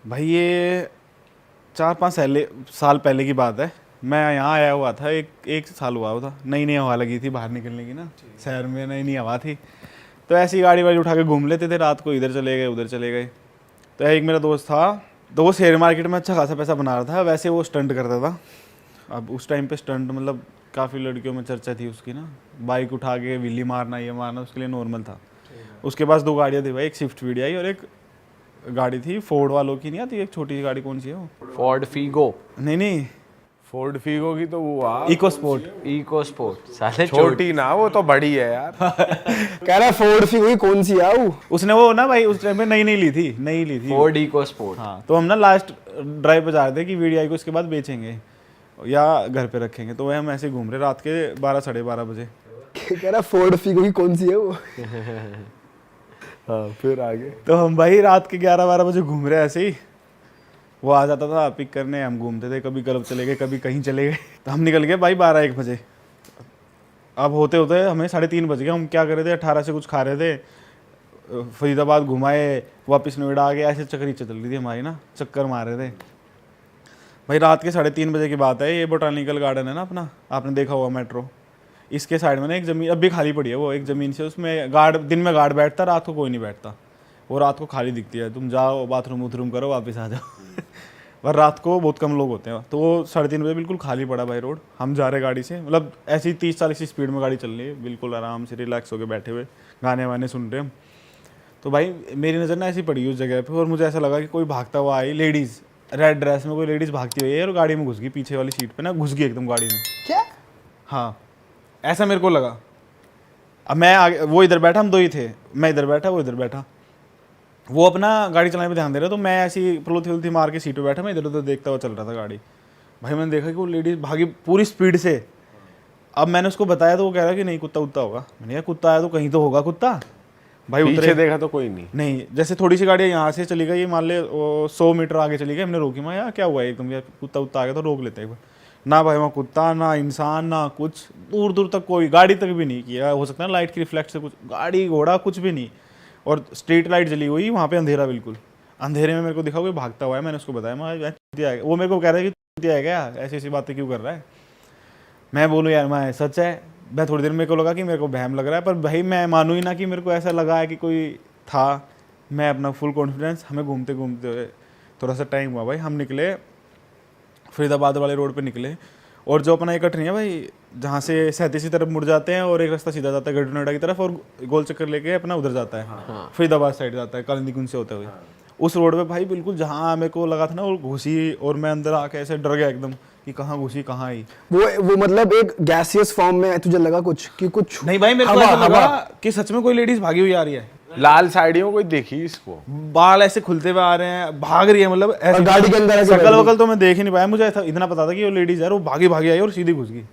भाई ये 4-5 साल पहले की बात है। मैं यहाँ आया हुआ था, एक साल हुआ था। नई नई हवा लगी थी बाहर निकलने की ना, शहर में नई नई हवा थी। तो ऐसी गाड़ी वाड़ी उठा के घूम लेते थे रात को, इधर चले गए उधर चले गए। तो एक मेरा दोस्त था, तो वो शेयर मार्केट में अच्छा खासा पैसा बना रहा था। वैसे वो स्टंट करता था। अब उस टाइम पे स्टंट मतलब काफ़ी लड़कियों में चर्चा थी उसकी ना। बाइक उठा के व्हीली मारना, ये मारना उसके लिए नॉर्मल था। उसके पास 2 गाड़ियाँ थी भाई, एक स्विफ्ट वीडियो और एक गाड़ी थी फोर्ड वालों की, नहीं आती एक छोटी सी गाड़ी, कौन सी है वो? Ford Figo. नहीं, फोर्ड फीगो की तो वो इको स्पोर्ट। इको स्पोर्ट साले छोटी ना, वो तो बड़ी है यार। कह रहा फोर्ड फीगो की कौन सी है वो? उसने वो ना भाई उस टाइम पे नई ली थी। Ford EcoSport. हाँ, तो हम ना लास्ट ड्राइव पे जा रहे थे कि वीडियो को इसके बाद बेचेंगे या घर पे रखेंगे। तो वह हम ऐसे घूम रहे रात के 12-12:30 बजे। कह रहा फोर्ड फीगो की कौन सी है वो? हाँ, फिर आगे तो हम भाई रात के 11-12 बजे घूम रहे ऐसे ही। वो आ जाता था पिक करने, हम घूमते थे, कभी क्लब चले गए कभी कहीं चले गए। तो हम निकल गए भाई 12-1 बजे। अब होते होते हमें 3:30 बज गए। हम क्या कर रहे थे, 18 से कुछ खा रहे थे, फरीदाबाद घुमाए, वापस नोएडा आ गए। ऐसे चक्कर चल रही थी हमारी ना, चक्कर मार रहे थे भाई। रात के 3:30 बजे की बात है। ये बोटानिकल गार्डन है ना अपना, आपने देखा होगा मेट्रो, इसके साइड में ना एक ज़मीन अब भी खाली पड़ी है। वो एक ज़मीन से, उसमें गार्ड दिन में गार्ड बैठता, रात को कोई नहीं बैठता। वो रात को खाली दिखती है, तुम जाओ बाथरूम वूथरूम करो वापस आ जाओ। पर रात को बहुत कम लोग होते हैं। तो वो 3:30 बजे बिल्कुल खाली पड़ा भाई रोड। हम जा रहे गाड़ी से, मतलब ऐसी 30-40 की स्पीड में गाड़ी चल रही है, बिल्कुल आराम से रिलैक्स होकर बैठे हुए, गाने वाने सुन रहे हम। तो भाई मेरी नज़र ना ऐसी पड़ी उस जगह पे, और मुझे ऐसा लगा कि कोई भागता हुआ आई, लेडीज़ रेड ड्रेस में कोई लेडीज़ भागती हुई है और गाड़ी में घुस गई, पीछे वाली सीट पे ना घुस गई एकदम गाड़ी में। क्या? हाँ, ऐसा मेरे को लगा। अब मैं आगे, वो इधर बैठा, हम 2 ही थे, मैं इधर बैठा वो इधर बैठा। वो अपना गाड़ी चलाने पे ध्यान दे रहा, तो मैं ऐसी पलोथी वलोथी मार के सीट पे बैठा, मैं इधर उधर देखता हुआ चल रहा था गाड़ी। भाई मैंने देखा कि वो लेडीज़ भागी पूरी स्पीड से। अब मैंने उसको बताया तो वो कह रहा कि नहीं कुत्ता उत्ता होगा। मैंने कहा कुत्ता आया तो कहीं तो होगा कुत्ता। भाई पीछे उतरे, देखा तो कोई नहीं। जैसे थोड़ी सी गाड़ी यहाँ से चली गई, मान ले 100 मीटर आगे चली गई, हमने रोकी। मैं यार क्या हुआ एकदम, यार कुत्ता उत्ता आ गया तो रोक लेते हैं। ना भाई वहाँ कुत्ता, ना इंसान, ना कुछ, दूर दूर तक कोई गाड़ी तक भी नहीं किया। हो सकता है लाइट की रिफ्लेक्ट से कुछ, गाड़ी घोड़ा कुछ भी नहीं। और स्ट्रीट लाइट जली हुई, वहाँ पे अंधेरा, बिल्कुल अंधेरे में मेरे को दिखा कोई भागता हुआ है। मैंने उसको बताया, मैं चूतिया है। वो मेरे को कह रहा है कि चूतिया है क्या, ऐसी ऐसी बातें क्यों कर रहा है। मैं बोलूँ यार मैं सच है। मैं थोड़ी देर मेरे को लगा कि मेरे को बहम लग रहा है, पर भाई मैं मानूँ ही ना कि मेरे को ऐसा लगा है कि कोई था। मैं अपना फुल कॉन्फिडेंस, हमें घूमते घूमते थोड़ा सा टाइम हुआ भाई, हम निकले फरीदाबाद वाले रोड पे निकले। और जो अपना एक कट नहीं है भाई, जहाँ से 37 की तरफ मुड़ जाते हैं और एक रास्ता सीधा जाता है गढ़ नोएडा की तरफ, और गोल चक्कर लेके अपना उधर जाता है, हाँ। फरीदाबाद साइड जाता है कालिंदी कुंज से होते हुए। उस रोड पे भाई बिल्कुल जहाँ मेरे को लगा था ना वो घुसी, और मैं अंदर आके ऐसे डर गया एकदम कि कहाँ घुसी कहाँ आई। वो मतलब एक गैसियस फॉर्म में तुझे लगा कुछ कि कुछ नहीं भाई, मेरे को ऐसा लगा कि सच में कोई लेडीज भागी हुई आ रही है। लाल साड़ियों कोई देखी इसको? बाल ऐसे खुलते हुए आ रहे हैं, भाग रही है, मतलब ऐसे गाड़ी के अंदर ऐसे शकल वकल तो मैं देख ही नहीं पाया। मुझे इतना पता था कि वो लेडीज है, वो भागी भागी आई और सीधी घुस गई।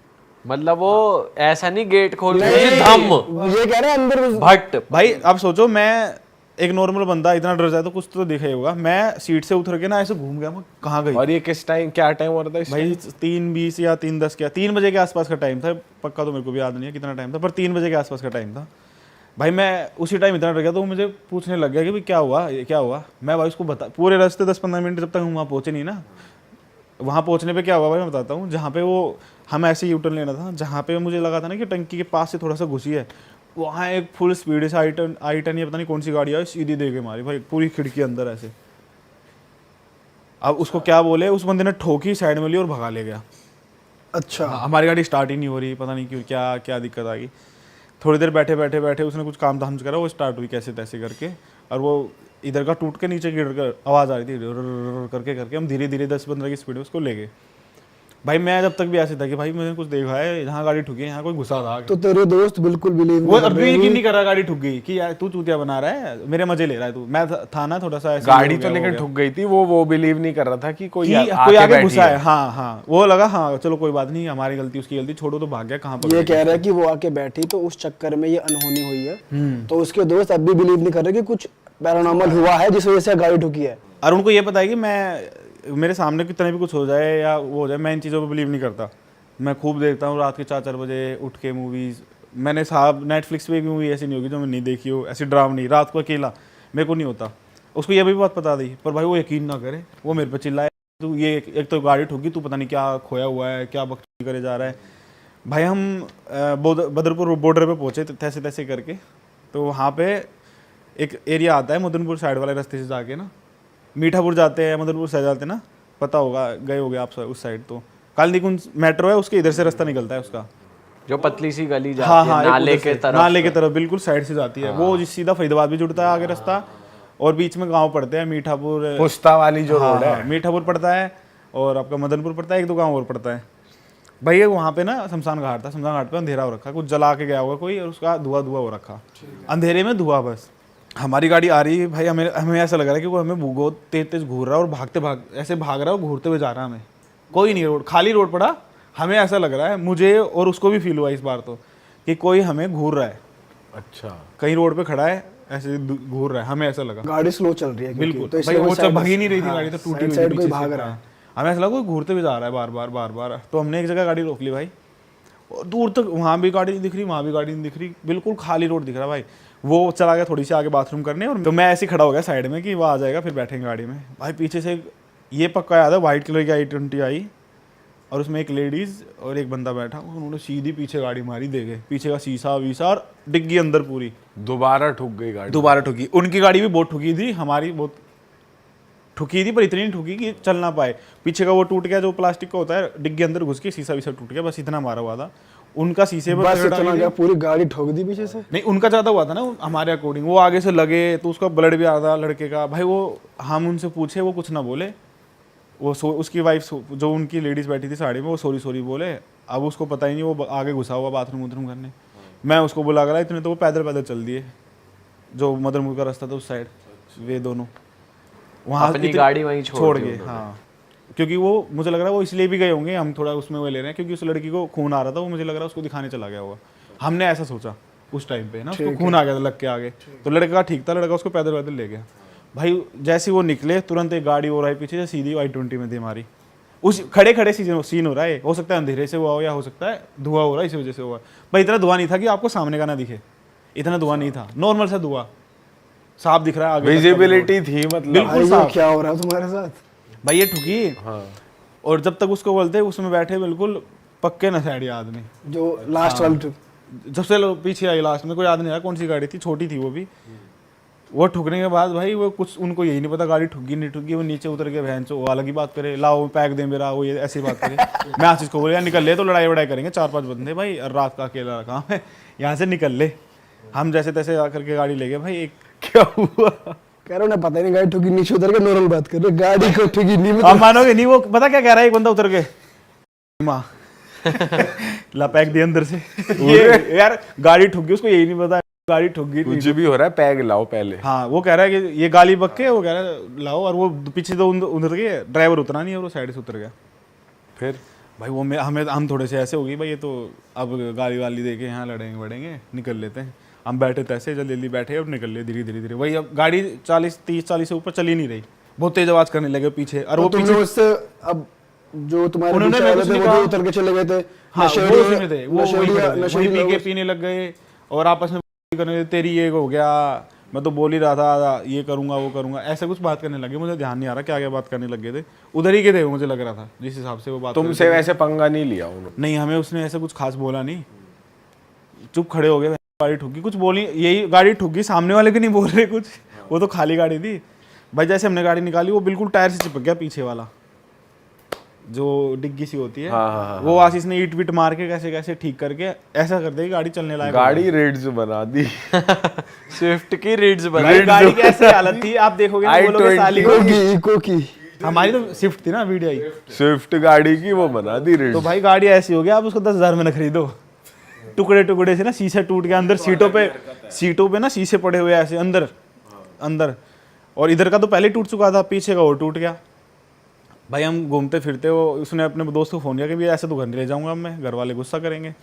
मतलब वो ऐसा नहीं गेट खोल के नहीं, धम ये कह रहे हैं अंदर भट्ट। भाई अब सोचो, मैं एक नॉर्मल बंदा इतना डर जाए तो कुछ तो दिखा ही होगा। मैं सीट से उतर के ना ऐसे घूम गया, मैं कहाँ गई। और ये किस टाइम, क्या टाइम हो रहा था इस भाई 3:20 या 3:10 क्या 3 बजे के आसपास का टाइम था, पक्का तो मेरे को भी याद नहीं है कितना टाइम था, पर 3 बजे के आसपास का टाइम था। भाई मैं उसी टाइम इतना डर गया तो वो मुझे पूछने लग गया कि भाई क्या हुआ, ये क्या हुआ। मैं भाई उसको बता, पूरे रास्ते 10-15 मिनट जब तक हम वहाँ पहुँचे नहीं ना, वहाँ पहुँचने पे क्या हुआ भाई मैं बताता हूँ। जहाँ पे वो हम ऐसे यूटर्न लेना था, जहाँ पे मुझे लगा था ना कि टंकी के पास से थोड़ा सा घुसी है, वहाँ एक फुल स्पीड से आई10 या पता नहीं कौन सी गाड़ी आई, सीधी दे के मारी भाई पूरी खिड़की अंदर ऐसे। अब उसको क्या बोले, उस बंदे ने ठोकी, साइड में ली और भगा ले गया। अच्छा। हमारी गाड़ी स्टार्ट ही नहीं हो रही, पता नहीं क्यों, क्या क्या दिक्कत आ गई। थोड़ी देर बैठे बैठे बैठे उसने कुछ काम धाम करा, वो स्टार्ट हुई कैसे तैसे करके, और वो इधर का टूट के नीचे गिर कर आवाज़ आ रही थी करके करके। हम धीरे धीरे 10-15 की स्पीड में उसको ले गए। भाई मैं जब तक भी ऐसे था कि भाई मैंने कुछ देखा है, यहाँ गाड़ी ठुकी है, यहाँ कोई घुसा था। तो तेरे दोस्त बिल्कुल बिलीव वो अब भी यकीन नहीं कर रहा गाड़ी ठुक गई, कि यार तू चूतिया बना रहा है, मेरे मजे ले रहा है तू। मैं था ना थोड़ा सा ऐसे, गाड़ी तो लेकिन ठुक गई थी, वो बिलीव नहीं कर रहा था कि कोई कोई आगे घुसा है। हाँ हाँ, वो लगा हाँ चलो कोई बात नहीं, हमारी गलती उसकी गलती, छोड़ो, तो भाग गया। कहाँ पर ये कह रहा है कि वो आके बैठी तो उस चक्कर में ये अनहोनी हुई है, तो उसके दोस्त अब भी बिलीव नहीं कर रहे कि कुछ पैरानॉर्मल हुआ है जिस वजह से गाड़ी ठुकी है। और उनको ये पता है कि मैं, मेरे सामने कितना भी कुछ हो जाए या वो हो जाए, मैं इन चीज़ों पे बिलीव नहीं करता। मैं खूब देखता हूँ रात के 4-4 बजे उठ के मूवीज़। मैंने साहब नेटफ्लिक्स पे भी मूवी ऐसी नहीं होगी जो मैं नहीं देखी हो, ऐसी ड्रामा नहीं, रात को अकेला मेरे को नहीं होता। उसको ये भी बात बता दी, पर भाई वो यकीन ना करे, वो मेरे पे चिल्लाए, तू ये एक तो गाड़ी ठोकी, तू पता नहीं क्या खोया हुआ है, क्या बकचोदी करे जा रहा है। भाई हम बदरपुर बॉर्डर पे पहुंचे तैसे तैसे करके, तो वहाँ पे एक एरिया आता है मदनपुर साइड वाले रास्ते से जाके ना, मीठापुर जाते हैं, मदनपुर साइड जाते हैं ना, पता होगा, गए होगे आप उस साइड। तो कालनी कुंज मेट्रो है, उसके इधर से रास्ता निकलता है उसका, जो पतली सी गली जाती हाँ है हाँ, नाले के तरफ, नाले की तरफ बिल्कुल साइड से जाती है। वो सीधा फरीदाबाद भी जुड़ता है आगे रास्ता, और बीच में गांव पड़ते हैं, मीठापुर, पुस्ता वाली जो रोड है, हाँ, मीठापुर पड़ता है और आपका मदनपुर पड़ता है, एक दो गांव और पड़ता है। भैया वहाँ पे ना शमशान घाट था, शमशान घाट पे अंधेरा हो रखा, कुछ जला के गया होगा कोई, और उसका धुआं हो रखा, अंधेरे में धुआं। बस हमारी गाड़ी आ रही है भाई, हमें ऐसा लग रहा है कि वो हमें भूगो तेज तेज घूर रहा है और ऐसे भाग रहा है, घूरते हुए जा रहा है हमें, कोई नहीं, रोड खाली रोड पड़ा, हमें ऐसा लग रहा है, मुझे और उसको भी फील हुआ इस बार तो, कि कोई हमें घूर रहा है। अच्छा, कहीं रोड पे खड़ा है, ऐसे घूर रहा है, हमें ऐसा लगा। गाड़ी स्लो चल रही है बिल्कुल, तो भाई वो भग ही नहीं रही थी गाड़ी, तो टूटी हुई साइड थी कोई पीछे भाग से। रहा है। हमें ऐसा लगा कोई घूरते हुए जा रहा है बार बार। तो हमने एक जगह गाड़ी रोक ली भाई, और दूर तक वहाँ भी गाड़ी नहीं दिख रही, वहाँ भी गाड़ी नहीं दिख रही, बिल्कुल खाली रोड दिख रहा भाई। वो चला गया थोड़ी सी आगे बाथरूम करने, और तो मैं ऐसे ही खड़ा हो गया साइड में कि वो आ जाएगा फिर बैठेंगे गाड़ी में। भाई पीछे से ये पक्का याद है, वाइट कलर की i20 आई, और उसमें एक लेडीज और एक बंदा बैठा, उन्होंने सीधी पीछे गाड़ी मारी, दे गए पीछे का शीशा वीसा और डिग्गी अंदर पूरी, दोबारा ठुक गई गाड़ी, दोबारा ठुकी। उनकी गाड़ी भी बहुत ठुकी थी, हमारी बहुत ठुकी थी, पर इतनी नहीं ठुकी कि चल ना पाए। पीछे का वो टूट गया, जो प्लास्टिक का होता है, डिग्गी अंदर घुस के शीशा वीसा टूट गया, बस इतना मारा हुआ था। उनका शीशे पर बस टक्कर इतना डाली क्या थी। पूरी गाड़ी ठोक दी पीछे से? नहीं, उनका ज़्यादा हुआ था ना हमारे अकॉर्डिंग, वो आगे से लगे तो उसका ब्लड भी आ रहा था लड़के का। भाई वो हम उनसे पूछे, वो कुछ ना बोले, वो उसकी वाइफ जो उनकी लेडीज़ बैठी थी साड़ी में, वो सॉरी बोले। अब उसको पता ही नहीं, वो आगे घुसा हुआ बाथरूम वूथरूम करने। मैं उसको बुला कर इतने तो वो पैदल चल दिए, जो मदनपुर का रास्ता था उस साइड, वे दोनों वहाँ अपनी गाड़ी वहीं छोड़ गए। हाँ, क्योंकि वो मुझे लग रहा है वो इसलिए भी गए होंगे, हम थोड़ा उसमें वो ले रहे हैं, क्योंकि उस लड़की को खून आ रहा था, वो मुझे लग रहा है उसको दिखाने चला गया होगा। हमने ऐसा सोचा उस टाइम पे ना, उसको खून आ गया था लग के आगे, तो लड़का ठीक था, लड़का उसको पैदल ले गया। भाई जैसे वो निकले, तुरंत एक गाड़ी हो रहा है पीछे से, सीधी i20 में थी हमारी। उस खड़े सीन हो रहा है, हो सकता है अंधेरे से हुआ हो, या हो सकता है धुआं हो रहा है इसी वजह से हुआ। भाई इतना धुआं नहीं था कि आपको सामने का ना दिखे, इतना धुआं नहीं था, नॉर्मल सा धुआं साफ दिख रहा है आगे, विजिबिलिटी थी मतलब। बिल्कुल भाई, साफ। ये क्या हो रहा है तुम्हारे साथ? भाई ये ठुकी, हाँ, और जब तक उसको बोलते उसमें बैठे बिल्कुल पक्के नशेड़ी आदमी, जो लास्ट वाली ट्रिप, जब से पीछे आई लास्ट में कोई याद नहीं आया कौन सी गाड़ी थी, छोटी थी वो भी। वो ठुकने के बाद भाई वो कुछ उनको यही नहीं पता गाड़ी ठुकी नहीं ठुकी, वो नीचे उतर के बहन वो अलग ही बात करे, लाओ पैक दे मेरा, वो ये ऐसी बात करे। मैं आशीष को बोले निकल ले, तो लड़ाई वड़ाई करेंगे 4-5 बंदे भाई, रात का अकेला काम है, यहाँ से निकल ले। हम जैसे तैसे आकर के गाड़ी ले गए भाई। एक क्या हुआ, कह रहा हूँ ना, पता नहीं गाड़ी ठुकी, नीचे उतर के नॉर्मल बात कर रहे, गाड़ी को ठुकी नहीं आप मानोगे नहीं, वो पता क्या कह रहा है एक बंदा उतर के, माँ लपैक दी अंदर से। ये यार गाड़ी ठुक गई, उसको यही नहीं पता गाड़ी ठुक गई। कुछ भी हो रहा है, पैग लाओ पहले। हाँ, वो कह रहा है कि ये गाली बक के, वो कह रहा है लाओ, और वो पीछे तो उतर गए, ड्राइवर उतरा नहीं है, वो साइड से उतर गया। फिर भाई वो हम थोड़े से ऐसे हो गई भाई, ये तो अब गाली वाली दे के यहाँ लड़ेंगे बढ़ेंगे, निकल लेते हैं। हम बैठे तैसे जल्दी बैठे और निकल ले धीरे। वही अब गाड़ी 30-40 से ऊपर चली नहीं रही, बहुत तेज आवाज करने लगे पीछे, और वो तुमने उससे अब जो तुम्हारे उन्होंने पीछे वाले कुछ नहीं थे, वो कहा। भी उतर के चले गए थे। हाँ, नशेड़ी- वो उसी में थे, वो नशेड़ी- वही नशेड़ी पी के लोग- पीने लग गए, और आपस में करने, तेरी ये हो गया, मैं तो बोल ही रहा था ये करूंगा वो करूंगा, ऐसा कुछ बात करने लगे। मुझे ध्यान नहीं आ रहा क्या बात करने लग गए थे, उधर ही के थे वो, मुझे लग रहा था जिस हिसाब से वो बात तुमसे कर रहे थे। वैसे पंगा नहीं लिया उन्होंने? नहीं, हमें उसने ऐसा कुछ खास बोला नहीं, चुप खड़े हो गए। गाड़ी ठुकी, कुछ बोली, यही गाड़ी ठुकी, सामने वाले के नहीं बोल रहे कुछ, वो तो खाली गाड़ी थी भाई। जैसे हमने गाड़ी निकाली, वो बिल्कुल टायर से चिपक गया पीछे वाला, जो डिग्गी सी होती है। हाँ, वो आशीष ने ईट विट मार के कैसे कैसे ठीक करके ऐसा कर दी गाड़ी चलने लायक हो गाड़ी गई। रेड्स बना दी। स्विफ्ट की रिड्स भाई बनाई। गाड़ी की ऐसी हालत थी, आप देखोगे ना, बोलोगे साली इको की, इको की। हमारी तो स्विफ्ट थी ना, वीडियो। स्विफ्ट गाड़ी की वो बना दी तो रेड्स। भाई गाड़ी ऐसी हो गया, आप उसको 10,000 में न खरीदो। टुकड़े से ना शीशे टूट गया, अंदर सीटों पे ना शीशे पड़े हुए ऐसे अंदर, और इधर का तो पहले टूट चुका था, पीछे का और टूट गया। भाई हम घूमते फिरते हो, उसने अपने दोस्त को फ़ोन किया कि भैया ऐसे तो घर नहीं ले जाऊंगा अब मैं, घर वाले गुस्सा करेंगे।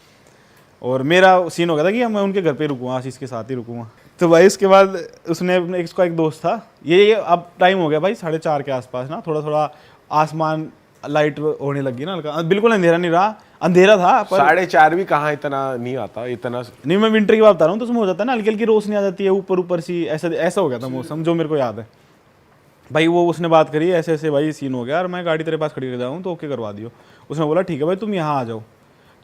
और मेरा सीन हो गया था कि मैं उनके घर पे रुकूंगा, आशीष के साथ ही रुकूंगा। तो भाई उसके बाद उसने अपने उसका एक दोस्त था, ये अब टाइम हो गया भाई 4:30 के आसपास ना, थोड़ा आसमान लाइट होने लगी ना हल्का, बिल्कुल अंधेरा नहीं रहा, अंधेरा था पर 4:30 भी कहाँ इतना नहीं आता, इतना नहीं। मैं विंटर की बात बता रहा हूँ, तो उसमें हो जाता है ना, हल्की हल्की रोशनी आ जाती है ऊपर सी, ऐसा हो गया था मौसम, जो मेरे को याद है। भाई वो उसने बात करी ऐसे ऐसे भाई सीन हो गया और मैं गाड़ी तेरे पास खड़ी कर जाऊँ तो ओके करवा दियो। उसने बोला ठीक है भाई तुम यहाँ आ जाओ।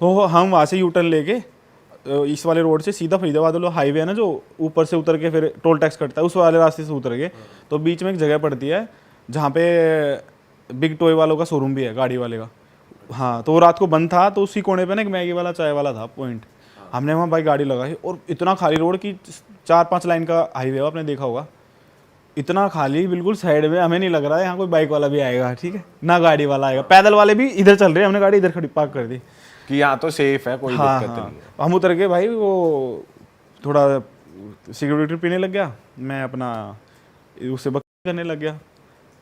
तो हम वहाँ से यू टर्न लेके इस वाले रोड से सीधा फरीदाबाद वाला हाईवे है ना, जो ऊपर से उतर के फिर टोल टैक्स कटता है, उस वाले रास्ते से उतर गए। तो बीच में एक जगह पड़ती है जहाँ पे बिग टॉय वालों का शोरूम भी है, गाड़ी वाले का। हाँ, तो वो रात को बंद था, तो उसी कोने पे ना एक मैगी वाला चाय वाला था पॉइंट। हमने वहाँ भाई गाड़ी लगाई और इतना खाली रोड की 4-5 लाइन का हाईवे हो, आपने देखा होगा, इतना खाली बिल्कुल साइड में। हमें नहीं लग रहा है यहाँ कोई बाइक वाला भी आएगा, ठीक है ना गाड़ी वाला आएगा, पैदल वाले भी इधर चल रहे हैं। हमने गाड़ी इधर खड़ी पार्क कर दी कि यहाँ तो सेफ है, कोई हाँ, दिक्कत हाँ। नहीं है। हम उतर के भाई वो थोड़ा सिगरेट पीने लग गया, मैं अपना उससे बक करने लग गया।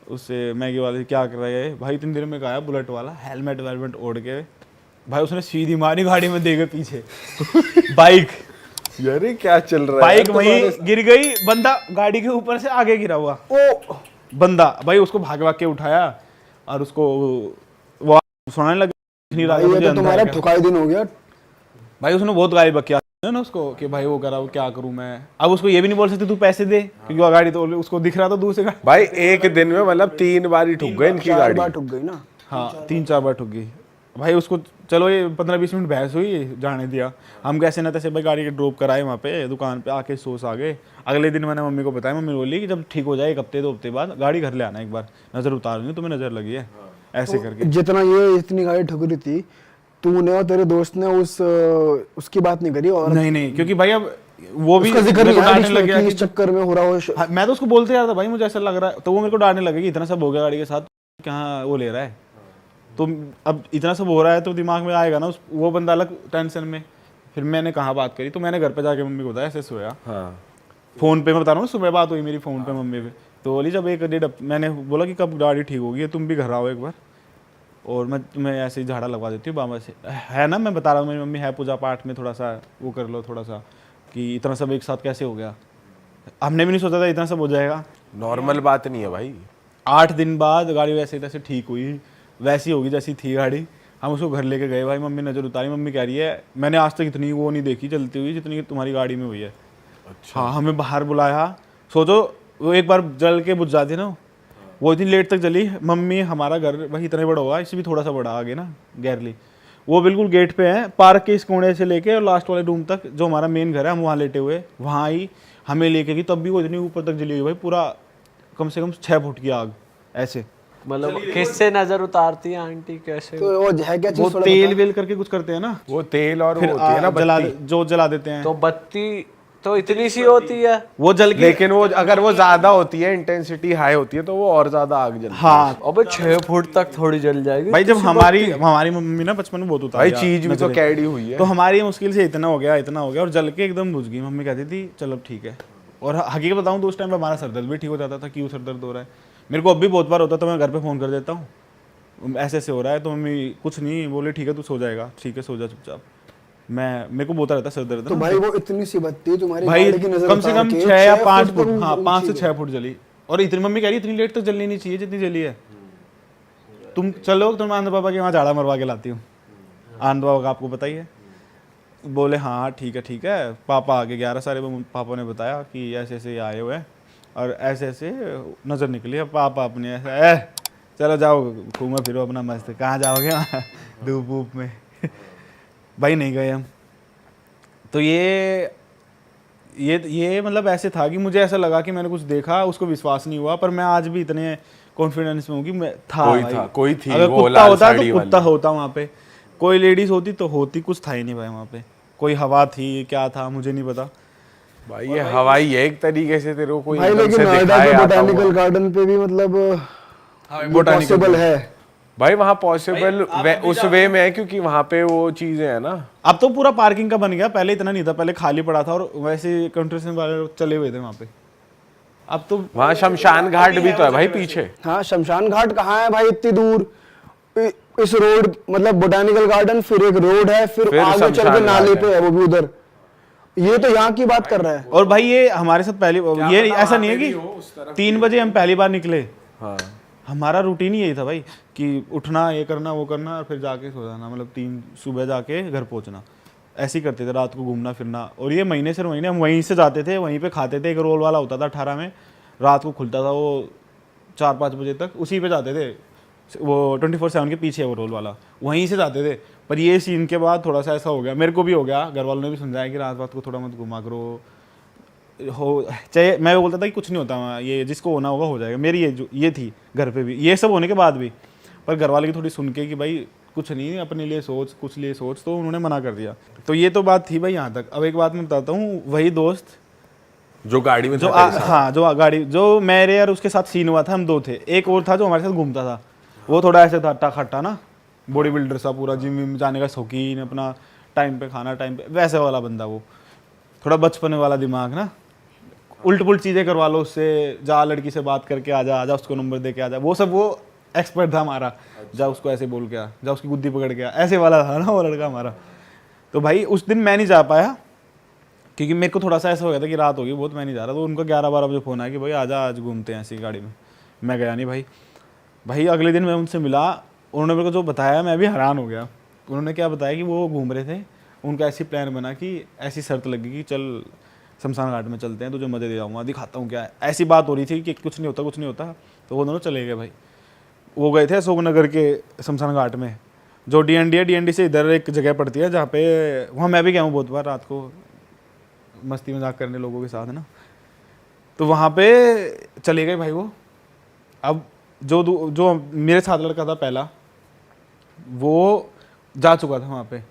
उससे मैगी वाले क्या कर रहा है भाई, इतनी देर में आया बुलेट वाला, हेलमेट वेलमेट ओढ़ के भाई, उसने सीधी मारी गाड़ी में, दे गए पीछे बाइक यार क्या चल रहा है? बाइक वहीं गिर गई, बंदा गाड़ी के ऊपर से आगे गिरा हुआ। ओ बंदा भाई, उसको भाग भाग के उठाया और उसको वो सुनाने लगा। भाई ये तो तुम्हारा ठुकाई दिन हो गया। भाई उसने बहुत गाली बकिया ना उसको कि भाई वो करा, वो क्या करूं मैं। अब उसको ये भी नहीं बोल सकते तू पैसे दे, क्योंकि वो गाड़ी तो उसको दिख रहा था दूर से गाड़ी। भाई एक दिन में मतलब 3 बार ही ठुक गए इनकी 4 गाड़ी। बार ठुक गई ना। हाँ 3-4 बार ठुक गई भाई उसको। चलो ये 15-20 मिनट बहस हुई, जाने दिया। हम कैसे ना तैसे भाई गाड़ी के ड्रॉप कराए वहाँ पे दुकान पे, आके सोच आ गए। अगले दिन मैंने मम्मी को बताया, मम्मी बोली कि जब ठीक हो जाए 1 हफ्ते 2 हफ्ते बाद गाड़ी घर ले आना, एक बार नज़र उतारूंगी, तुम्हें नज़र लगी है ऐसे करके। जितना ये इतनी गाड़ी ठुक रही थी, तूने और तेरे दोस्त ने उसकी बात नहीं करी। और नहीं, क्योंकि भाई अब वो भी उसका जिक्र मेरे को नहीं डांटने लग गया कि कि इस चक्कर में हो रहा हो। हाँ, मैं तो उसको बोलते यार था भाई मुझे ऐसा लग रहा है, तो वो मेरे को डांटने लगे कि इतना सब हो गया गाड़ी के साथ, कहाँ वो ले रहा है। तो अब इतना सब हो रहा है तो दिमाग में आएगा ना वो बंदा अलग टेंशन में। फिर मैंने कहाँ बात करी, तो मैंने घर पे जाके मम्मी को बताया ऐसे सोया। हाँ। फ़ोन पे मैं बता रहा हूँ, सुबह बात हुई मेरी फ़ोन पे मम्मी पे। तो बोली जब 1-1.5 मैंने बोला कि कब गाड़ी ठीक होगी, तुम भी घर आओ एक बार और मैं तुम्हें ऐसे ही झाड़ा लगवा देती हूँ बाबा से, है ना। मैं बता रहा हूँ मेरी मम्मी है पूजा पाठ में, थोड़ा सा वो कर लो थोड़ा सा, कि इतना सब एक साथ कैसे हो गया। हमने भी नहीं सोचा था इतना सब हो जाएगा। नॉर्मल बात नहीं है भाई। 8 दिन बाद गाड़ी वैसे तैसे ठीक हुई, वैसी होगी जैसी थी गाड़ी। हम उसको घर लेके गए भाई, मम्मी नज़र उतारी, मम्मी कह रही है मैंने आज तक इतनी वो नहीं देखी चलती हुई जितनी तुम्हारी गाड़ी में हुई है। अच्छा। हाँ, हमें बाहर बुलाया। सोचो वो एक बार जल के बुझ जाती ना, वो इतनी लेट तक जली। मम्मी हमारा घर वही इतना बड़ा हुआ, इससे भी थोड़ा सा बड़ा आगे ना गैरली, वो बिल्कुल गेट पे है, पार्क के इस कोने से लेके और लास्ट वाले रूम तक जो हमारा मेन घर है, हम वहाँ लेटे हुए, वहाँ आई हमें लेके गई। तब भी वो इतनी ऊपर तक जली हुई भाई, पूरा कम से कम 6 फुट की आग ऐसे। मतलब किससे नजर उतारती है आंटी, कैसे? तो वो है क्या चीज, वो तेल वेल करके कुछ करते हैं ना, वो तेल और फिर वो होती है ना जला बत्ती। जो जला देते हैं। तो बत्ती तो इतनी सी होती है वो जल के, लेकिन वो अगर वो ज्यादा होती है, इंटेंसिटी हाई होती है, तो वो और ज्यादा आग जलती है। हाँ अबे 6 फुट तक थोड़ी जल जाएगी भाई। जब हमारी मम्मी ना बचपन में बहुत उतारी भाई चीज भी तो कैडी हुई है। तो हमारी मुश्किल से इतना हो गया और जल के एकदम बुझ गई। मम्मी कहती थी चलो ठीक है। और हकीकत बताऊं तो उस टाइम पे हमारा सर दर्द भी ठीक हो जाता था। क्यों सर दर्द हो रहा है, मेरे को अब भी बहुत बार होता है, तो मैं घर पे फ़ोन कर देता हूँ ऐसे ऐसे हो रहा है, तो मम्मी कुछ नहीं बोले, ठीक है तू सो जाएगा, ठीक है सो जा चुपचाप। मेरे को बोलता रहता सर दर्द तो ना। भाई वो इतनी सी बत्ती तुम्हारी भाई गाड़ी की नजर कम से उतार कम के 6 या 5 फुट फुट, पर हाँ 5 से ऊंची 6 फुट जली। और इतनी मम्मी कह रही इतनी लेट तक जलनी नहीं चाहिए जितनी जली है। तुम चलो, तुम आनंद पापा के वहाँ झाड़ा मरवा के लाती हूँ। आनंद पापा का आपको बताइए। बोले हाँ ठीक है। पापा आगे 11 सारे पापा ने बताया कि ऐसे ऐसे आए हुए हैं और ऐसे ऐसे नज़र निकली है। पापा अपने ऐसे चलो जाओ घूमो फिरो अपना मस्त, कहाँ जाओगे वहाँ धूप वूप में भाई नहीं गए हम। तो ये मतलब ऐसे था कि मुझे ऐसा लगा कि मैंने कुछ देखा, उसको विश्वास नहीं हुआ। पर मैं आज भी इतने कॉन्फिडेंस में हूँ कि मैं कोई थी अगर वो कुत्ता लाल होता साड़ी तो कुत्ता वाली। होता वहाँ पे, कोई लेडीज होती तो होती, कुछ था ही नहीं भाई वहाँ पे। कोई हवा थी क्या था मुझे नहीं पता भाई। ये हवाई है एक तरीके से, तेरे को कोई भाई। एकदम लेकिन से नोएडा दिखाए के आता बोटानिकल हुआ। गार्डन पे भी मतलब botanical पॉसिबल है। भाई वहाँ पॉसिबल उस वे में है क्योंकि वहाँ पे वो चीजें है ना। अब तो पूरा पार्किंग का बन गया, पहले इतना नहीं था, पहले खाली पड़ा था और वैसे कंस्ट्रक्शन वाले चले हुए थे वहाँ पे। अब तो वहाँ शमशान घाट भी तो है भाई पीछे। हाँ, शमशान घाट कहाँ है भाई इतनी दूर। इस रोड मतलब बोटानिकल गार्डन, फिर एक रोड है, फिर आगे चल के शमशान नाले घाट पे है वो भी उधर। ये तो यहाँ की बात कर रहा है। और भाई ये हमारे साथ पहली ये ऐसा नहीं है कि 3 बजे हम पहली बार निकले। हाँ हमारा रूटीन ही यही था भाई कि उठना, ये करना, वो करना और फिर जाके सो जाना, मतलब 3 सुबह जाके घर पहुंचना। ऐसे ही करते थे, रात को घूमना फिरना। और ये महीने से महीने हम वहीं से जाते थे, वहीं पे खाते थे। एक रोल वाला होता था 18 में, रात को खुलता था वो 4-5 बजे तक उसी पे जाते थे, वो 24/7 के पीछे है वो रोल वाला, वहीं से जाते थे। पर ये सीन के बाद थोड़ा सा ऐसा हो गया, मेरे को भी हो गया, घर वालों ने भी समझाया कि रात को थोड़ा मत घुमा करो, हो चाहे मैं बोलता था कि कुछ नहीं होता वहाँ, ये जिसको होना होगा हो जाएगा। मेरी ये थी घर पे भी, ये सब होने के बाद भी, पर घर वाले की थोड़ी सुन के कि भाई कुछ नहीं, अपने लिए सोच, कुछ लिए सोच, तो उन्होंने मना कर दिया। तो ये तो बात थी भाई यहाँ तक। अब एक बात मैं बताता हूँ, वही दोस्त जो गाड़ी में जो था तेरे साथ। हाँ, जो गाड़ी, जो मेरे और उसके साथ सीन हुआ था, हम 2 थे, एक और था जो हमारे साथ घूमता था, वो थोड़ा ऐसे था हट्टा खट्टा ना, बॉडी बिल्डर सा, पूरा जिम विम जाने का शौकीन, अपना टाइम पे खाना, टाइम पे, वैसे वाला बंदा वो, थोड़ा बचपन वाला दिमाग ना, उल्ट पुल्ट चीज़ें करवा लो उससे, जा लड़की से बात करके आजा उसको नंबर दे के आजा, वो सब वो एक्सपर्ट था हमारा। जा उसको ऐसे बोल के आ, जा उसकी गुद्दी पकड़ के आ, ऐसे वाला था ना वो लड़का हमारा। तो भाई उस दिन मैं नहीं जा पाया, क्योंकि मेरे को थोड़ा सा ऐसा हो गया था कि रात होगी बहुत, मैं नहीं जा रहा। तो उनका 11-12 बजे फ़ोन आया कि भाई आजा, आज घूमते हैं ऐसी गाड़ी में। मैं गया नहीं भाई। अगले दिन मैं उनसे मिला, उन्होंने मेरे को जो बताया मैं भी हैरान हो गया। उन्होंने क्या बताया कि वो घूम रहे थे, उनका ऐसी प्लान बना कि ऐसी शर्त लगी कि चल शमशान घाट में चलते हैं, तुझे मज़े दे जाऊँगा, दिखाता हूँ क्या है। ऐसी बात हो रही थी कि कुछ नहीं होता। तो वो दोनों चले गए भाई। वो गए थे अशोकनगर के शमशान घाट में, जो DND है, DND से इधर एक जगह पड़ती है जहाँ पे, वहाँ मैं भी गया हूँ बहुत बार रात को मस्ती मजाक करने लोगों के साथ, है ना। तो वहाँ पे चले गए भाई वो। अब जो मेरे साथ लड़का था पहला, वो जा चुका था वहाँ पे,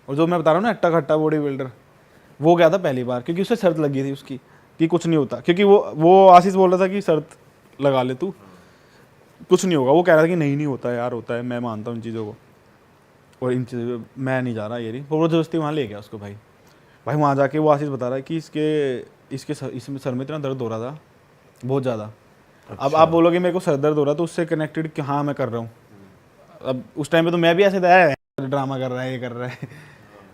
और जो मैं बता रहा हूँ ना हट्टा खट्टा बॉडी बिल्डर, वो गया था पहली बार, क्योंकि उसे शर्त लगी थी उसकी कि कुछ नहीं होता। क्योंकि वो आशीष बोल रहा था कि शर्त लगा ले तू, कुछ नहीं होगा। वो कह रहा था कि नहीं होता है यार, होता है, मैं मानता हूँ इन चीज़ों को, और इन चीज़ों मैं नहीं जा रहा, ये नहीं। वो ज़बरदस्ती वहाँ ले गया उसको भाई। वहाँ जाके वो आशीष बता रहा है कि इसमें सर में इतना दर्द हो रहा था, बहुत ज़्यादा। अब आप बोलोगे मेरे को सर दर्द हो रहा, तो उससे कनेक्टेड कि हाँ मैं कर रहा हूँ। अब उस टाइम पे तो मैं भी ऐसे था, ड्रामा कर रहा है, ये कर रहा है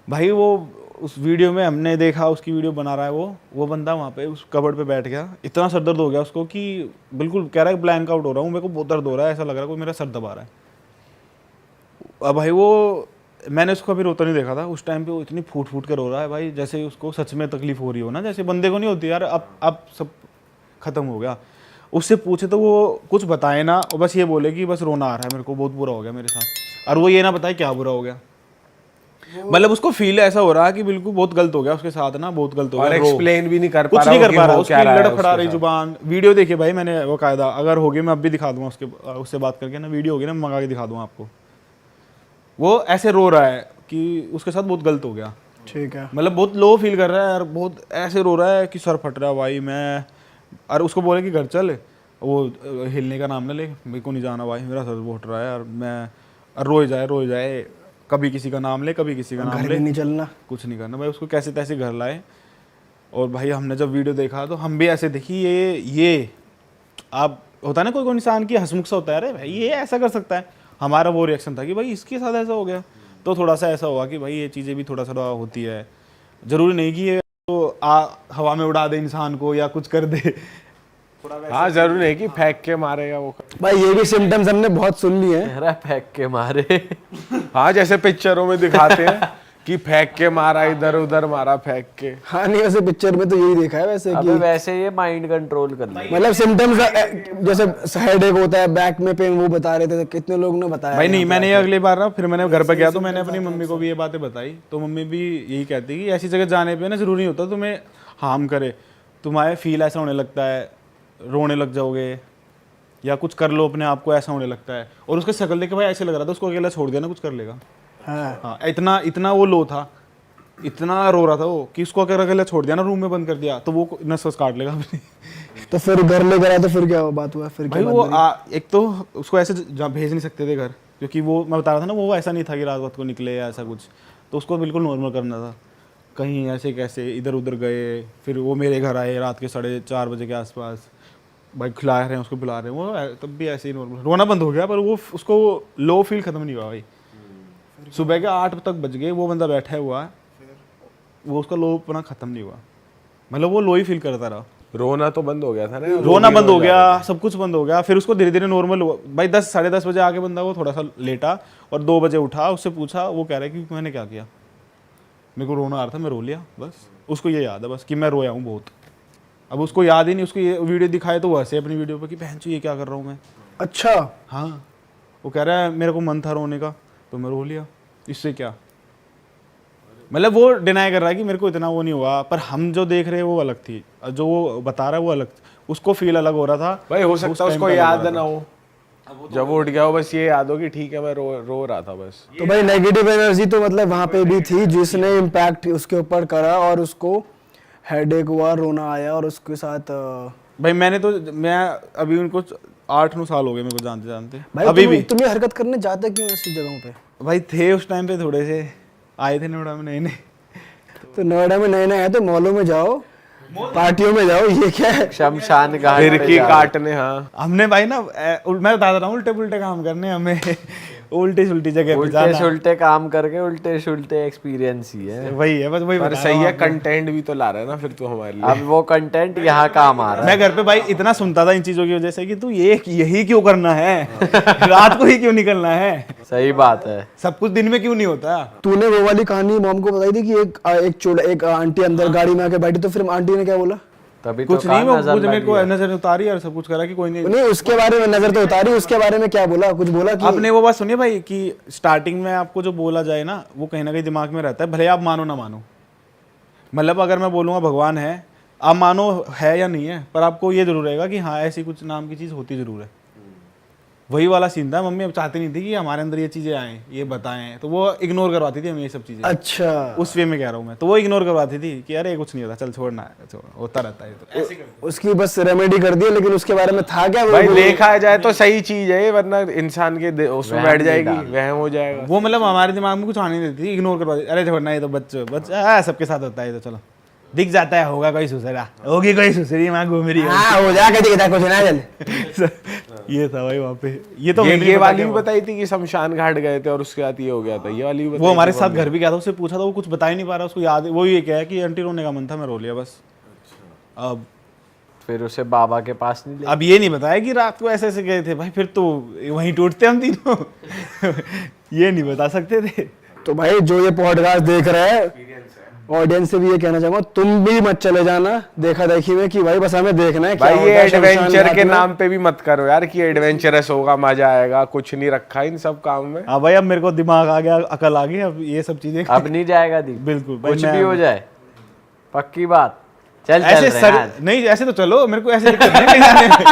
भाई। वो उस वीडियो में हमने देखा, उसकी वीडियो बना रहा है वो बंदा वहाँ पे उस कबर्ड पे बैठ गया। इतना सर दर्द हो गया उसको कि बिल्कुल कह रहा है ब्लैंक आउट हो रहा हूँ, मेरे को बहुत दर्द हो रहा है, ऐसा लग रहा है कोई मेरा सर दबा रहा है। अब भाई वो, मैंने उसको अभी रोता नहीं देखा था उस टाइम पे, वो इतनी फूट के रो रहा है भाई, जैसे उसको सच में तकलीफ हो रही हो ना, जैसे बंदे को नहीं होती यार, अब सब खत्म हो गया। उससे पूछे तो वो कुछ बताए ना, और बस ये बोले कि बस रोना आ रहा है मेरे को, बहुत बुरा हो गया मेरे साथ। और वो ये ना बताए क्या बुरा हो गया, मतलब उसको फील ऐसा हो रहा है कि बिल्कुल बहुत गलत हो गया उसके साथ ना, बहुत गलत हो गया। और एक्सप्लेन भी नहीं कर पा कुछ रहा, नहीं कर पा रहा, वो उसकी क्या रहा है लड़खड़ा रही उसके जुबान। वीडियो देखिए भाई मैंने वो कायदा, अगर होगी मैं अब भी दिखा दूंगा उससे बात करके ना, वीडियो होगी ना मंगा के दिखा दूंगा आपको। वो ऐसे रो रहा है कि उसके साथ बहुत गलत हो गया, ठीक है, मतलब बहुत लो फील कर रहा है यार, बहुत ऐसे रो रहा है कि सर फट रहा है भाई। मैं और उसको बोले कि घर चल, वो हिलने का नाम ना ले, मेरे को नहीं जाना भाई, मेरा सर बहुत रहा है यार। मैं रोए जाए, कभी किसी का नाम ले, कभी किसी का नाम घर ले, भी नहीं चलना, कुछ नहीं करना भाई। उसको कैसे तैसे घर लाए। और भाई हमने जब वीडियो देखा तो हम भी ऐसे देखी, ये आप होता है ना कोई इंसान की हंसमुख सा होता है, अरे भाई ये ऐसा कर सकता है। हमारा वो रिएक्शन था कि भाई इसके साथ ऐसा हो गया। तो थोड़ा सा ऐसा हुआ कि भाई ये चीज़ें भी थोड़ा सा होती है, ज़रूरी नहीं कि ये तो हवा में उड़ा दे इंसान को या कुछ कर दे। हाँ, जरूरी नहीं कि फेंक के मारेगा वो। भाई ये भी सिम्टम्स हमने बहुत सुन लिए हैं। कह रहा है फेंक के मारे। हाँ, जैसे पिक्चरों में दिखाते हैं कि फेंक के मारा, इधर उधर मारा फेंक के। हाँ नहीं, वैसे पिक्चर में तो यही देखा है वैसे अबे कि वैसे ये माइंड कंट्रोल कर ले। मतलब सिम्टम्स जैसे हेडेक होता है, बैक में पेन, वो बता रहे थे, कितने लोग ने बताया भाई नहीं, यहाँ पे मैंने आके। अगली बार ना, फिर मैंने घर पे गया तो मैंने अपनी मम्मी को भी ये बातें बताई। तो मम्मी भी यही कहती कि ऐसी जगह जाने पे ना ज़रूरी नहीं होता तुम्हें हार्म करे, तुम्हारे फील ऐसा होने लगता है, रोने लग जाओगे या कुछ कर लो अपने आप को, ऐसा होने लगता है। और उसका शक्ल देख के भाई ऐसे लग रहा था उसको अकेला छोड़ दिया ना कुछ कर लेगा। हाँ, इतना वो लो था, इतना रो रहा था वो कि उसको अगर अकेला छोड़ दिया ना, रूम में बंद कर दिया तो वो नस वस काट लेगा अपनी। तो फिर घर लेकर आया तो फिर क्या बात हुआ, फिर क्या भाई बात वो एक तो उसको ऐसे भेज नहीं सकते थे घर, क्योंकि वो मैं बता रहा था ना, वो ऐसा नहीं था कि रात को निकले या ऐसा कुछ। तो उसको बिल्कुल नॉर्मल करना था। कहीं ऐसे कैसे इधर उधर गए, फिर वो मेरे घर आए रात के 4:30 बजे के आसपास, भाई खिला रहे हैं उसको, पिला रहे हैं, वो तब भी ऐसे ही नॉर्मल रोना बंद हो गया। पर वो उसको लो फील खत्म नहीं हुआ भाई। सुबह के 8 तक बज गए, वो बंदा बैठा हुआ है, वो उसका लो अपना खत्म नहीं हुआ, मतलब वो लो ही फील करता रहा। रोना तो बंद हो गया था ना, रोना बंद हो गया, सब कुछ बंद हो गया। फिर उसको धीरे धीरे नॉर्मल हुआ भाई। 10 साढ़े 10 बजे आके बंदा वो थोड़ा सा लेटा, और 2 बजे उठा। उससे पूछा, वो कह रहा है कि मैंने क्या किया, मेरे को रोना आ रहा था, मैं रो लिया बस। उसको ये याद है बस कि मैं रोया हूँ बहुत। अब उसको याद ही नहीं, उसको ये वीडियो दिखाए तो वो हंसे अपनी वीडियो पे कि बहन चो ये क्या कर रहा हूँ मैं। अच्छा, हाँ, वो कह रहा है मेरे को मन था रोने का तो मैं रो लिया, इससे क्या। मतलब वो डिनाई कर रहा है कि मेरे को इतना वो नहीं हुआ, पर हम जो देख रहे हैं वो अलग थी, जो वो बता रहा है वो अलग, उसको फील अलग हो रहा था। भाई हो उस सकता है time उसको पे अलग याद हो रहा ना हो, जब वो उठ गया हो बस ये याद हो कि ठीक है मैं रो रहा था बस। तो भाई नेगेटिव एनर्जी तो मतलब वहाँ पे भी थी जिसने इम्पैक्ट उसके ऊपर करा और उसको हेडेक हुआ, रोना आया और उसके साथ था। भाई मैं अभी उनको 8-9 साल हो गए मेरे को जानते जानते, भाई अभी भी। तुम ये हरकत करने जाते क्यों ऐसी जगहों पे? भाई थे उस टाइम पे थोड़े से, आए थे नोएडा में नए नए। तो नोएडा में नए नए है तो मॉलों में जाओ, पार्टियों में जाओ, ये क्या है? शमशान घाट पे फिरकी जा- काटने, हाँ हमने भाई ना मैं बता रहा हूँ उल्टे पुल्टे काम करने हमें उल्टी सुल्टी जगह पे उल्टे जाना, सुल्टे काम करके उल्टे सुल्टे एक्सपीरियंस ही है। वही है बस, वही पर बता सही रहा है, हूँ आपको। कंटेंट भी तो ला रहा है ना फिर तू हमारे लिए। अब वो कंटेंट यहाँ काम आ रहा है। मैं घर पे भाई इतना सुनता था इन चीजों की वजह से कि तू ये यही क्यों करना है रात को ही क्यों निकलना है, सही बात है। सब कुछ दिन में क्यों नहीं होता। तूने वो वाली कहानी मॉम को बताई थी कि एक आंटी अंदर गाड़ी में आके बैठी, तो फिर आंटी ने क्या बोला? तभी कुछ तो नहीं, कहा वो नजर कुछ मेरे लगी को है। नजर उतारी और सब कुछ करा कि कोई नहीं। नहीं, उसके बारे में नजर तो उतारी, उसके बारे में क्या बोला? कुछ बोला कि आपने वो बात सुनिए भाई कि स्टार्टिंग में आपको जो बोला जाए ना वो कहीं ना कहीं दिमाग में रहता है, भले आप मानो ना मानो। मतलब अगर मैं बोलूँगा भगवान है, आप मानो है या नहीं है, पर आपको ये जरूर रहेगा कि हाँ ऐसी कुछ नाम की चीज़ होती जरूर है। वही वाला सीन था, मम्मी अब चाहती नहीं थी कि हमारे अंदर ये चीज़ें आएँ, ये बताएं, तो वो इग्नोर करवाती थी हमें ये सब चीज़ें। अच्छा, उस वे में कह रहा हूँ मैं, तो वो इग्नोर करवाती थी कि अरे कुछ नहीं होता, चल छोड़ना है, छोड़, होता रहता है तो ऐसे कर। उसकी बस रेमेडी कर दी, लेकिन उसके बारे में था क्या वो? भाई देखा जाए तो सही चीज है, वरना इंसान के उसमें बैठ जाएगी, वहम हो जाएगा। वो मतलब हमारे दिमाग में कुछ आने नहीं देती थी, इग्नोर करवाती, अरे छोड़ना ये तो बच्चा सबके साथ होता है, तो चलो दिख जाता है, होगा कोई सुसरा, होगी कोई सुसरी वहाँ घूम रही है। हाँ, हो जाएगा, दिखता कुछ ना चल। ये था भाई वहाँ पे, ये तो ये हमें भी पता वाली क्या भी हुआ। बताई थी कि शमशान घाट गए थे और उसके बाद ये हो गया था, ये वाली भी वो बताई हमारे थी साथ मम्मी। घर भी गया था, उससे पूछा था, वो कुछ बता ही नहीं पा रहा, उसको याद वो ये क्या है कि आंटी रोने का मन था, मैं रो लिया बस। अब फिर उसे बाबा के पास नहीं ले। अब ये नहीं बताया कि रात को ऐसे ऐसे गए थे भाई, फिर तो वहीं टूटते हम तीनों ये नहीं बता सकते थे। तो भाई जो ये पॉडकास्ट देख रहे हैं, ऑडियंस से भी ये कहना चाहूंगा, तुम भी मत चले जाना देखा देखी में कि भाई बस हमें देखना है क्या भाई ये होता है शमशान एडवेंचर घाट के में। नाम पे भी मत करो यार कि एडवेंचरस होगा, मजा आएगा, कुछ नहीं रखा इन सब काम में। हाँ भाई अब मेरे को दिमाग आ गया, अकल आ गई, अब ये सब चीजें अब नहीं जाएगा दी, बिल्कुल भाई, कुछ मैं- भी हो जाए, पक्की बात। चल ऐसे रहे सर हैं आज। नहीं, ऐसे तो चलो, मेरे को ऐसे दिक्कत नहीं कहीं जाने में।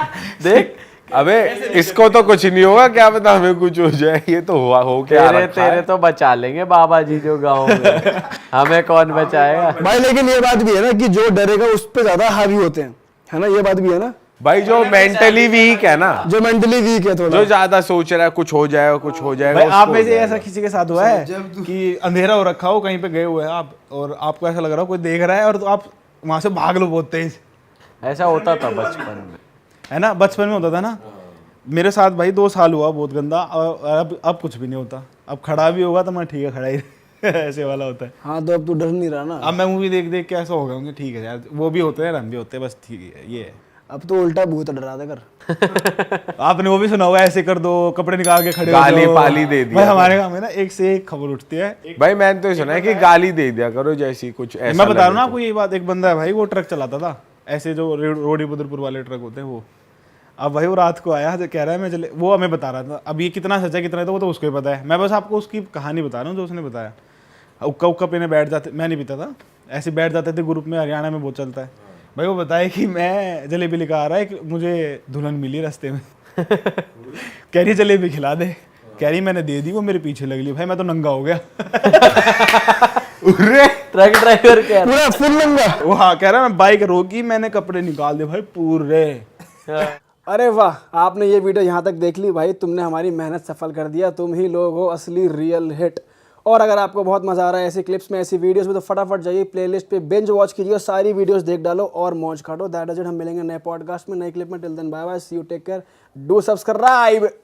देख अबे इसको तो कुछ नहीं होगा, क्या पता हमें कुछ हो जाए, ये तो हुआ हो क्या तेरे तेरे तो बचा लेंगे बाबा जी जो गाँव में, हमें कौन बचाएगा। भाई लेकिन ये बात भी है ना कि जो डरेगा उस पे ज्यादा हावी होते हैं, है ना? ये बात भी है ना, भाई जो मेंटली वीक है ना, जो मेंटली वीक है थोड़ा। जो ज्यादा सोच रहा है कुछ हो जाएगा कुछ हो जाएगा, भाई आप उसको में हो से जाएगा। ऐसा किसी के साथ हुआ है कि अंधेरा हो रखा हो, कहीं पे गए हुए हैं आप और आपको ऐसा लग रहा हो कोई देख रहा है और तो आप वहां से भाग लो बहुत तेज, ऐसा होता था बचपन में। है ना? बचपन में होता था ना, मेरे साथ भाई 2 साल हुआ बहुत गंदा, और अब कुछ भी नहीं होता, अब खड़ा भी होगा तो मैं ठीक है खड़ा ही ऐसे वाला होता है। हाँ, तो अब तू डर नहीं रहा ना। अब मैं मूवी देख देख के ऐसा हो गया हूँ कि ठीक है यार, वो भी होते हैं हम भी होते हैं, बस ठीक है ये है। अब तो उल्टा भूत डरा दे कर। आपने वो भी सुना होगा, ऐसे कर दो, कपड़े निकाल के खड़े हो गाली जाओ। पाली दे दिया। भाई हमारे गाँव में ना एक से एक खबर उठती है। भाई मैंने तो सुना है कि गाली दे दिया करो जैसी कुछ ऐसा मैं बता रहा हूँ ना लगे आपको ये बात, एक बंदा है भाई, वो ट्रक चलाता था, ऐसे जो रोडी बुदरपुर वाले ट्रक होते हैं वो। अब भाई वो रात को आया जो कह रहा है मैं चले, वो हमें बता रहा था, अब ये कितना सच्चा कितना है तो वो तो उसको ही पता है, मैं बस आपको उसकी कहानी बता रहा हूँ जो उसने बताया। उक्का उक्का पीने बैठ जाते, मैं नहीं पीता था, ऐसे बैठ जाते थे ग्रुप में, हरियाणा में बहुत चलता है भाई। वो बताया कि मैं जलेबी लेकर आ रहा है कि मुझे दुल्हन मिली रास्ते में कह रही जलेबी खिला दे, कह रही मैंने दे दी, वो मेरे पीछे लग ली, भाई मैं तो नंगा हो गया ट्रक ड्राइवर कह रहा पूरा फुल नंगा। वो हाँ कह रहा मैं बाइक रोकी, मैंने कपड़े निकाल दे भाई पूरे। अरे वाह, आपने ये वीडियो यहाँ तक देख ली भाई, तुमने हमारी मेहनत सफल कर दिया, तुम ही लोग हो असली रियल हिट। और अगर आपको बहुत मजा आ रहा है ऐसी क्लिप्स में, ऐसी वीडियोस में, तो फटाफट जाइए प्लेलिस्ट पे बिंज वॉच कीजिए, सारी वीडियोस देख डालो और मौज काटो। दैट इज इट, हम मिलेंगे नए पॉडकास्ट में, नए क्लिप में। Till then bye bye, see you, take care, do subscribe.